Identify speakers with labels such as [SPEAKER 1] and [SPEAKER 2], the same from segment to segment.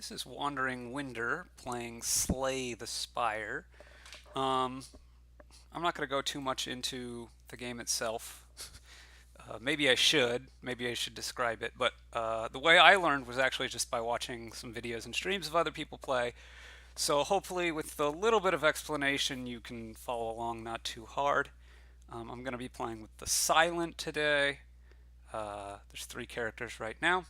[SPEAKER 1] This is Wandering Winder playing Slay the Spire. Um, I'm not going to go too much into the game itself. Maybe I should. Maybe I should describe it. But the way I learned was actually just by watching some videos and streams of other people play. So hopefully, with a little bit of explanation, you can follow along not too hard. I'm going to be playing with the Silent today. There's three characters right now.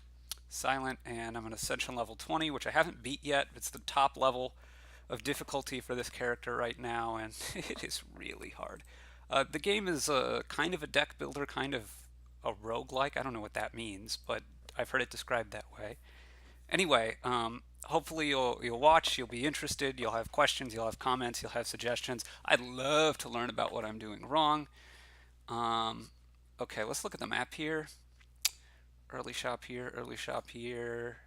[SPEAKER 1] Silent, and I'm an Ascension level 20, which I haven't beat yet. It's the top level of difficulty for this character right now, and it is really hard. The game is kind of a deck builder, kind of a roguelike. I don't know what that means, but I've heard it described that way. Anyway, hopefully you'll watch, you'll be interested, you'll have questions, you'll have comments, you'll have suggestions. I'd love to learn about what I'm doing wrong. Um, okay, let's look at the map here. Early shop here, early shop here.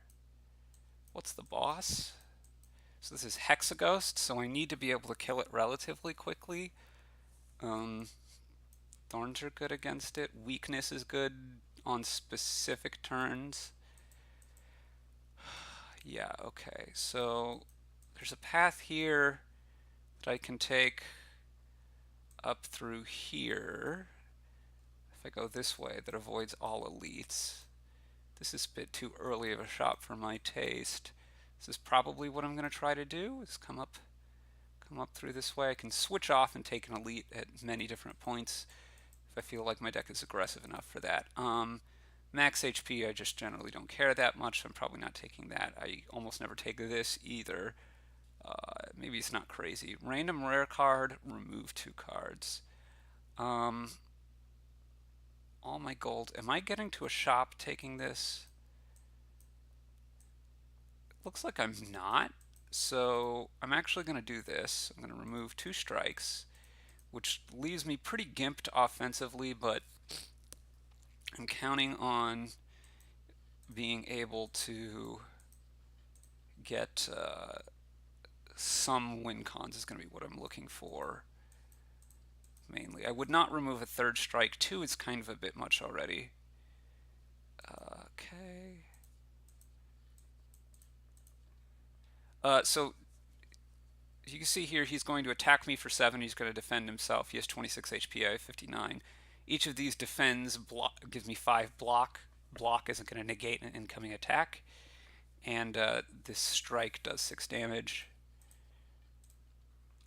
[SPEAKER 1] What's the boss? So this is Hexaghost, so I need to be able to kill it relatively quickly. Um, Thorns are good against it. Weakness is good on specific turns. Yeah, okay. So there's a path here that I can take up through here. If I go this way, that avoids all elites. This is a bit too early of a shop for my taste. This is probably what I'm going to try to do, is come up through this way. I can switch off and take an elite at many different points if I feel like my deck is aggressive enough for that. Max HP, I just generally don't care that much, so I'm probably not taking that. I almost never take this either. Maybe it's not crazy. Random rare card, remove 2 cards. All my gold. Am I getting to a shop taking this? Looks like I'm not. So I'm actually going to do this. I'm going to remove 2 strikes, which leaves me pretty gimped offensively, but I'm counting on being able to get some win cons is going to be what I'm looking for mainly. I would not remove a 3rd strike. 2 is kind of a bit much already. Okay. So you can see here he's going to attack me for 7. He's going to defend himself. He has 26 HP. I have 59. Each of these defends, gives me 5 block. Block isn't going to negate an incoming attack. And this strike does 6 damage.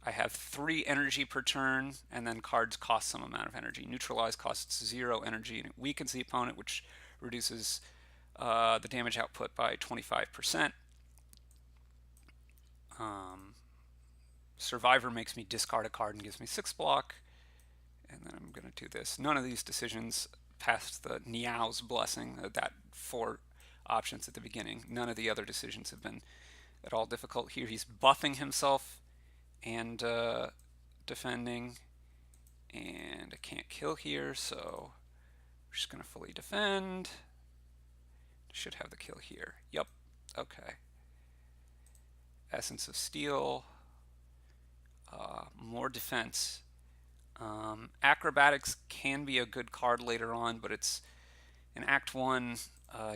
[SPEAKER 1] I have 3 energy per turn, and then cards cost some amount of energy. Neutralize costs 0 energy, and it weakens the opponent, which reduces the damage output by 25%. Survivor makes me discard a card and gives me 6 block. And then I'm going to do this. None of these decisions passed the Niao's blessing, that 4 options at the beginning. None of the other decisions have been at all difficult. Here he's buffing himself and defending. And I can't kill here, so we're just going to fully defend. Should have the kill here. Yep. Okay. Essence of Steel. More defense. Acrobatics can be a good card later on, but it's in Act 1,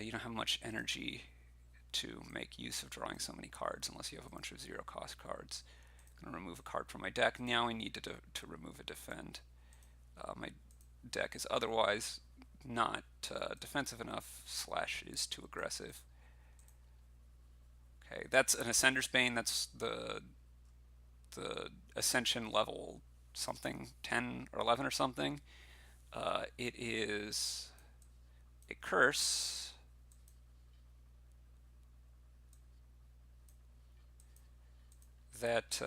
[SPEAKER 1] you don't have much energy to make use of drawing so many cards unless you have a bunch of 0 cost cards. I'm going to remove a card from my deck. Now I need to remove a defend. My deck is otherwise not defensive enough / is too aggressive. Okay, that's an Ascender's Bane. That's the Ascension level something, 10 or 11 or something. It is a curse that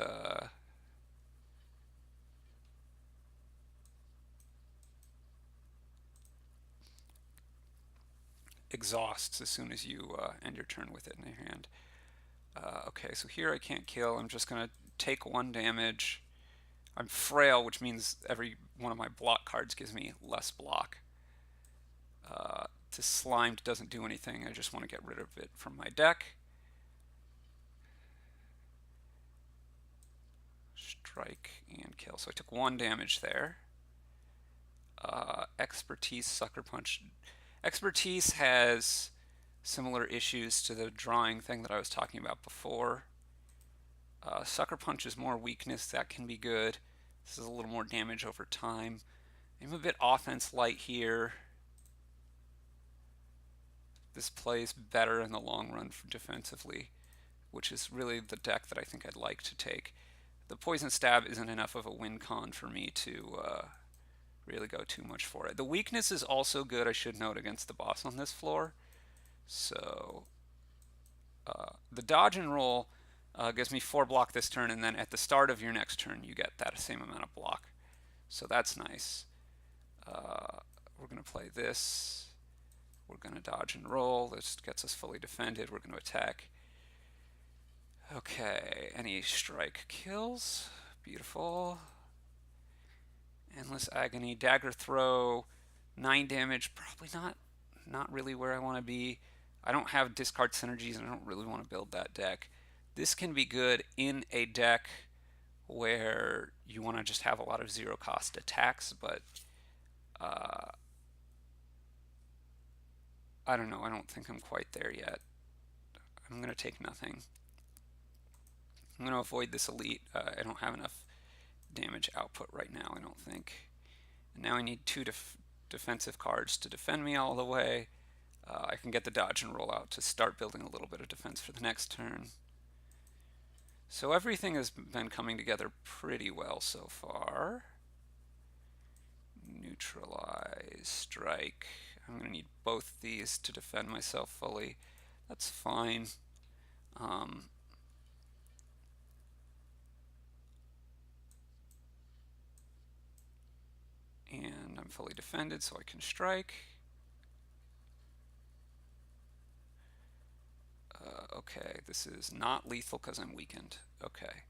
[SPEAKER 1] exhausts as soon as you end your turn with it in your hand. Okay, so here I can't kill. I'm just going to take 1 damage. I'm frail, which means every one of my block cards gives me less block. This Slimed doesn't do anything. I just want to get rid of it from my deck. Strike and kill. So I took 1 damage there. Expertise, Sucker Punch. Expertise has similar issues to the drawing thing that I was talking about before. Sucker Punch is more weakness, that can be good. This is a little more damage over time. I'm a bit offense light here. This plays better in the long run for defensively, which is really the deck that I think I'd like to take. The Poison Stab isn't enough of a win con for me to really go too much for it. The weakness is also good, I should note, against the boss on this floor. So the dodge and roll gives me 4 block this turn, and then at the start of your next turn you get that same amount of block. So that's nice. We're going to play this. We're going to dodge and roll. This gets us fully defended. We're going to attack. Okay, any strike kills. Beautiful. Endless Agony. Dagger Throw. 9 damage. Probably not really where I want to be. I don't have discard synergies, and I don't really want to build that deck. This can be good in a deck where you want to just have a lot of zero cost attacks, but I don't know. I don't think I'm quite there yet. I'm going to take nothing. I'm going to avoid this elite. I don't have enough damage output right now, I don't think. And now I need 2 defensive cards to defend me all the way. I can get the dodge and roll out to start building a little bit of defense for the next turn. So everything has been coming together pretty well so far. Neutralize, strike. I'm going to need both these to defend myself fully. That's fine. And I'm fully defended, so I can strike. Okay, this is not lethal because I'm weakened. Okay,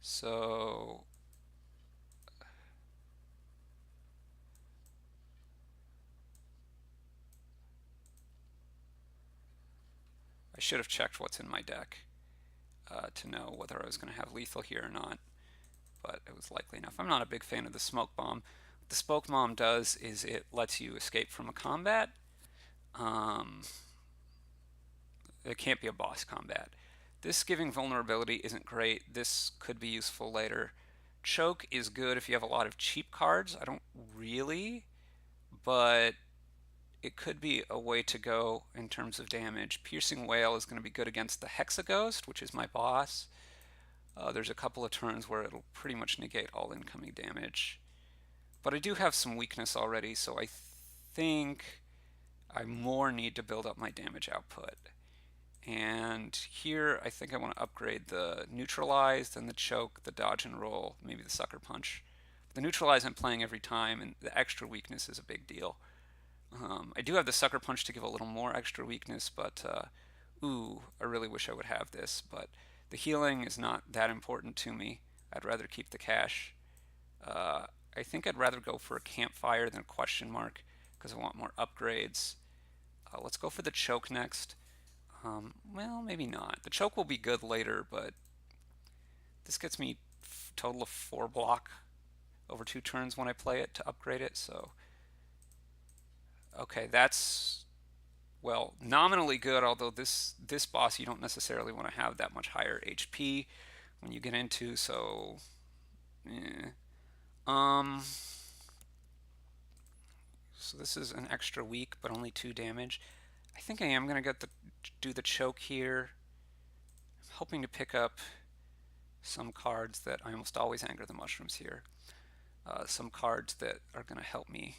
[SPEAKER 1] so I should have checked what's in my deck to know whether I was going to have lethal here or not, but it was likely enough. I'm not a big fan of the Smoke Bomb. What the Smoke Bomb does is it lets you escape from a combat. It can't be a boss combat. This giving vulnerability isn't great. This could be useful later. Choke is good if you have a lot of cheap cards. I don't really, but it could be a way to go in terms of damage. Piercing Wail is going to be good against the Hexaghost, which is my boss. There's a couple of turns where it'll pretty much negate all incoming damage. But I do have some weakness already, so I think I more need to build up my damage output. And here I think I want to upgrade the Neutralize, then the Choke, the Dodge and Roll, maybe the Sucker Punch. The Neutralize I'm playing every time, and the extra weakness is a big deal. I do have the Sucker Punch to give a little more extra weakness, but I really wish I would have this. But the healing is not that important to me. I'd rather keep the cash. I think I'd rather go for a Campfire than a Question Mark because I want more upgrades. Let's go for the Choke next. Well, maybe not. The Choke will be good later, but this gets me a total of 4 block over 2 turns when I play it to upgrade it, so okay, that's, well, nominally good, although this boss you don't necessarily want to have that much higher HP when you get into, so so this is an extra weak, but only 2 damage. I think I am going to do the Choke here. I'm hoping to pick up some cards that I almost always anger the mushrooms here. Some cards that are going to help me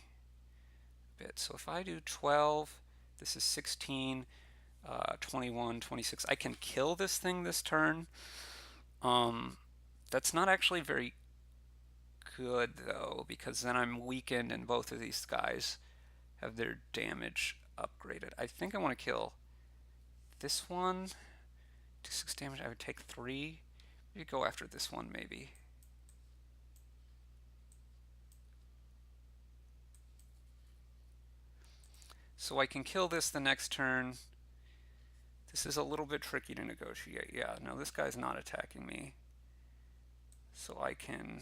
[SPEAKER 1] a bit. So if I do 12, this is 16, 21, 26. I can kill this thing this turn. That's not actually very good though, because then I'm weakened and both of these guys have their damage upgraded. I think I want to kill this one. Do 6 damage. I would take 3. Maybe go after this one, maybe. So I can kill this the next turn. This is a little bit tricky to negotiate. Yeah, no, this guy's not attacking me. So I can,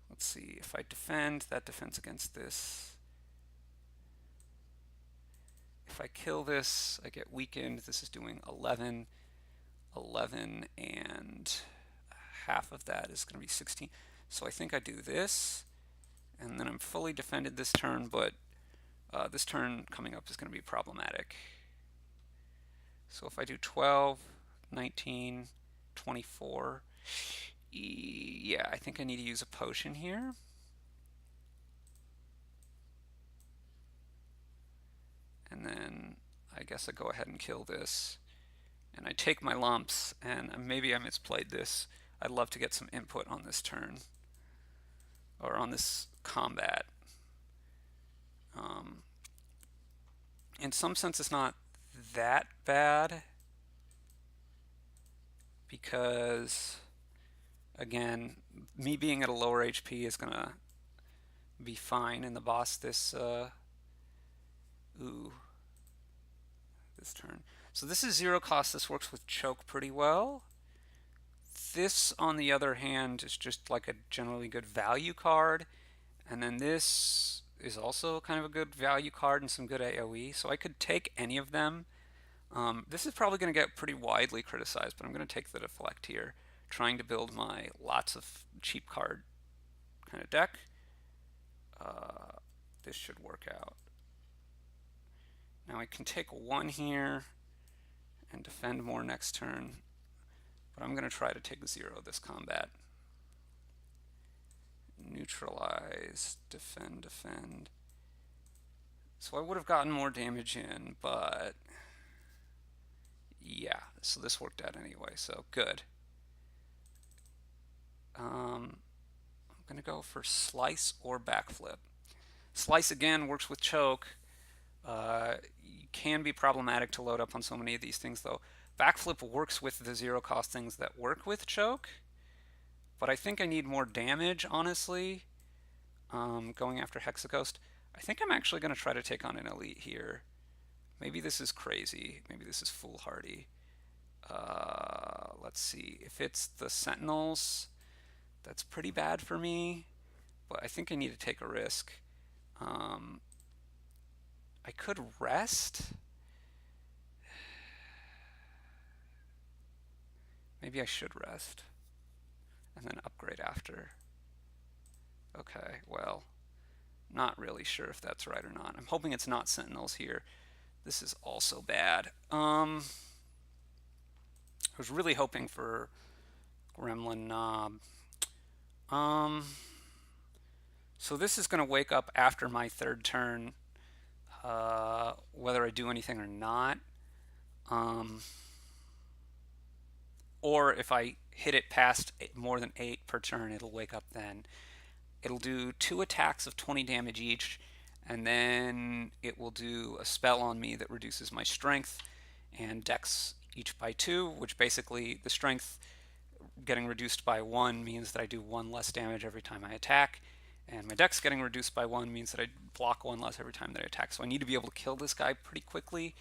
[SPEAKER 1] let's see, if I defend, that defends against this. if I kill this, I get weakened. This is doing 11, 11, and half of that is going to be 16. So I think I do this, and then I'm fully defended this turn, but this turn coming up is going to be problematic. So if I do 12, 19, 24, yeah, I think I need to use a potion here. And then I guess I go ahead and kill this. And I take my lumps, and maybe I misplayed this. I'd love to get some input on this turn, or on this combat. In some sense, it's not that bad, because, again, me being at a lower HP is going to be fine in the boss this turn. So this is 0 cost. This works with choke pretty well. This, on the other hand, is just like a generally good value card. And then this is also kind of a good value card and some good AoE. So I could take any of them. This is probably going to get pretty widely criticized, but I'm going to take the deflect here, trying to build my lots of cheap card kind of deck. This should work out. Now I can take 1 here and defend more next turn, but I'm going to try to take 0 this combat. Neutralize, defend, defend. So I would have gotten more damage in, but yeah, so this worked out anyway, so good. I'm going to go for slice or backflip. Slice again works with choke. Can be problematic to load up on so many of these things, though. Backflip works with the 0 cost things that work with choke, but I think I need more damage, honestly. Going after Hexaghost. I think I'm actually going to try to take on an elite here. Maybe this is crazy. Maybe this is foolhardy. Let's see. If it's the Sentinels, that's pretty bad for me, but I think I need to take a risk. I could rest. Maybe I should rest and then upgrade after. Okay, well, not really sure if that's right or not. I'm hoping it's not Sentinels here. This is also bad. I was really hoping for Gremlin Knob. So this is going to wake up after my 3rd turn, whether I do anything or not. Or if I hit it past more than 8 per turn, it'll wake up then. It'll do 2 attacks of 20 damage each, and then it will do a spell on me that reduces my strength and dex each by 2, which basically the strength getting reduced by 1 means that I do 1 less damage every time I attack, and my dex getting reduced by 1 means that I block 1 less every time that I attack. So I need to be able to kill this guy pretty quickly.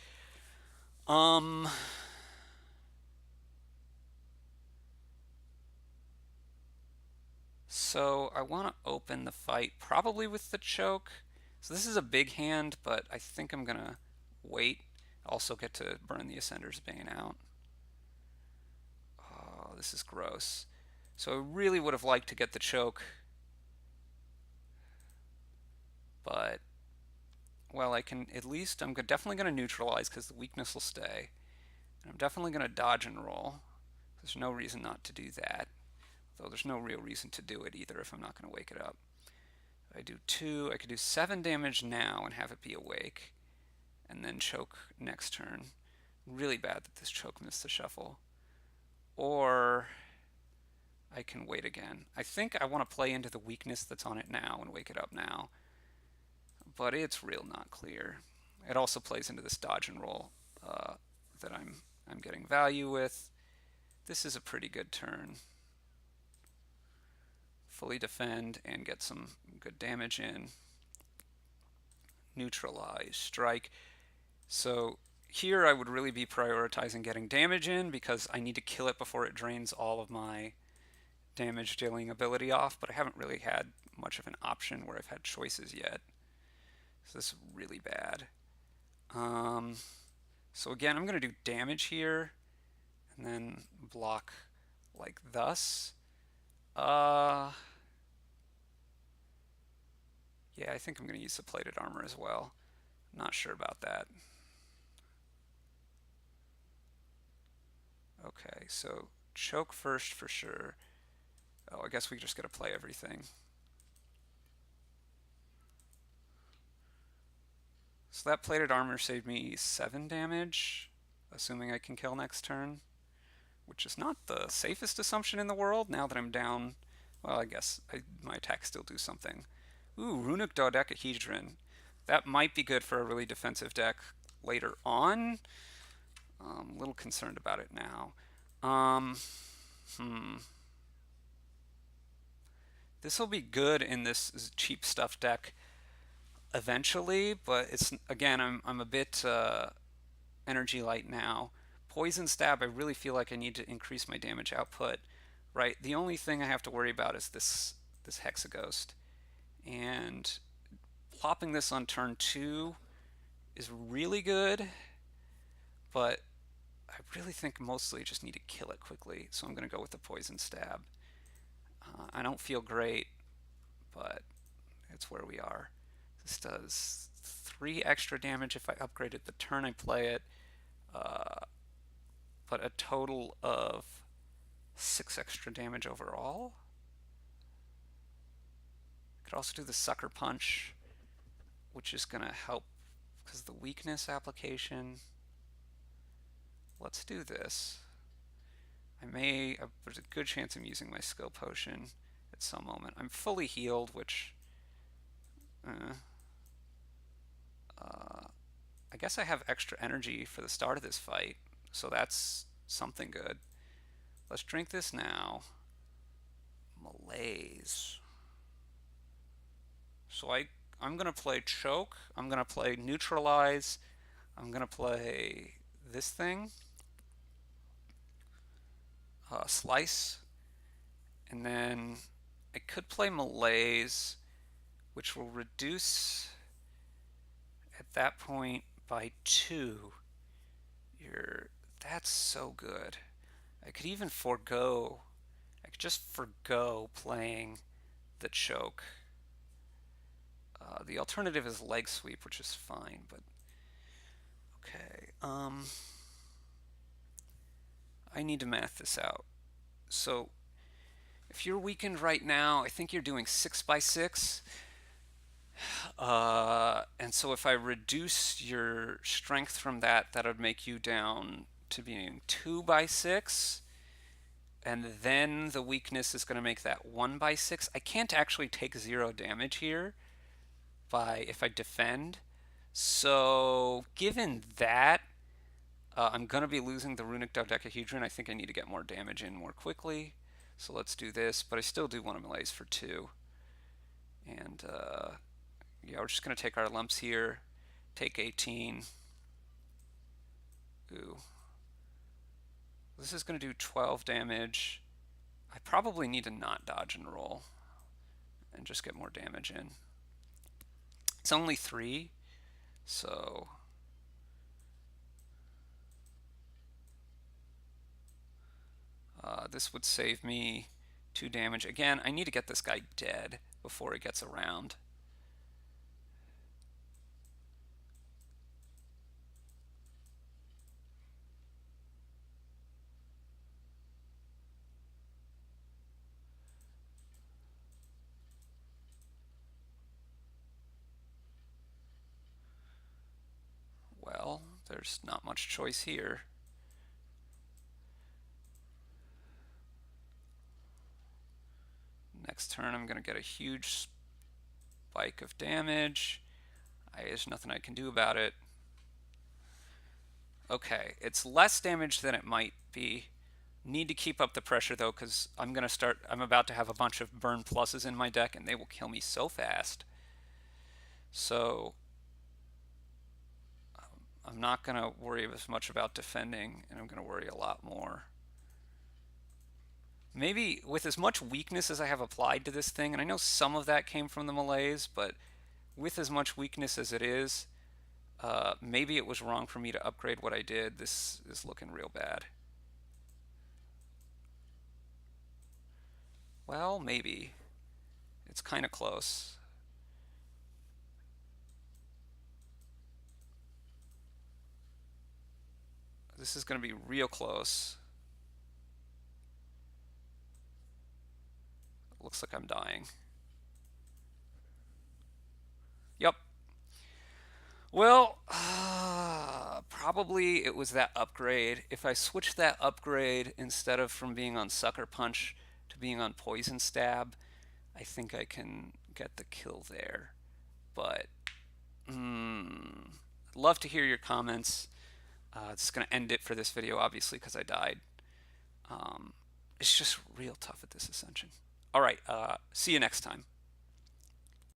[SPEAKER 1] So I want to open the fight probably with the choke. So this is a big hand, but I think I'm going to wait. Also get to burn the Ascender's Bane out. Oh, this is gross. So I really would have liked to get the choke. But, well, I can at least, I'm definitely going to neutralize because the weakness will stay. And I'm definitely going to dodge and roll. There's no reason not to do that. Though there's no real reason to do it either if I'm not going to wake it up. I do 2, I could do 7 damage now and have it be awake. And then choke next turn. Really bad that this choke missed the shuffle. Or I can wait again. I think I want to play into the weakness that's on it now and wake it up now. But it's real not clear. It also plays into this dodge and roll that I'm getting value with. This is a pretty good turn. Fully defend and get some good damage in. Neutralize, strike. So here I would really be prioritizing getting damage in because I need to kill it before it drains all of my damage dealing ability off, but I haven't really had much of an option where I've had choices yet. So this is really bad. Um, so again, I'm going to do damage here and then block like thus. Uh, yeah, I think I'm going to use the plated armor as well. Not sure about that. Okay, so choke first for sure. Oh, I guess we just got to play everything. So that plated armor saved me 7 damage, assuming I can kill next turn, which is not the safest assumption in the world now that I'm down. Well, I guess my attacks still do something. Ooh, Runic Dodecahedron. That might be good for a really defensive deck later on. A little concerned about it now. Um, hmm. This will be good in this cheap stuff deck eventually, but it's again I'm a bit energy light now. Poison stab, I really feel like I need to increase my damage output. Right, the only thing I have to worry about is this Hexaghost, and plopping this on turn 2 is really good, but I really think mostly just need to kill it quickly, so I'm going to go with the poison stab. I don't feel great, but it's where we are. This does 3 extra damage if I upgrade it the turn I play it, but a total of 6 extra damage overall. Could also do the Sucker Punch, which is going to help because the weakness application. Let's do this. There's a good chance I'm using my skill potion at some moment. I'm fully healed, which, uh, I guess I have extra energy for the start of this fight, so that's something good. Let's drink this now. Malaise. So I'm gonna play choke. I'm gonna play neutralize. I'm gonna play this thing, slice, and then I could play malaise, which will reduce at that point by 2. You're That's so good. I could even forego. I could just forego playing the choke. The alternative is leg sweep, which is fine, but okay. I need to math this out. So if you're weakened right now, I think you're doing 6 by 6. And so if I reduce your strength from that, that would make you down to being 2 by 6. And then the weakness is going to make that 1 by 6. I can't actually take 0 damage here if I defend. So given that, I'm going to be losing the Runic Dodecahedron. I think I need to get more damage in more quickly. So let's do this, but I still do want to malaise for 2. And yeah, we're just going to take our lumps here. Take 18. Ooh. This is going to do 12 damage. I probably need to not dodge and roll and just get more damage in. It's only 3, so this would save me 2 damage. Again, I need to get this guy dead before he gets around. Well, there's not much choice here. Next turn I'm going to get a huge spike of damage. There's nothing I can do about it. Okay, it's less damage than it might be. Need to keep up the pressure though, because I'm about to have a bunch of burn pluses in my deck and they will kill me so fast. So I'm not going to worry as much about defending, and I'm going to worry a lot more. Maybe with as much weakness as I have applied to this thing, and I know some of that came from the malaise, but with as much weakness as it is, Maybe it was wrong for me to upgrade what I did. This is looking real bad. Well, maybe. It's kind of close. This is going to be real close. Looks like I'm dying. Yep. Well, probably it was that upgrade. If I switch that upgrade instead of from being on Sucker Punch to being on Poison Stab, I think I can get the kill there. But, I'd love to hear your comments. It's going to end it for this video, obviously, because I died. It's just real tough at this Ascension. All right, see you next time.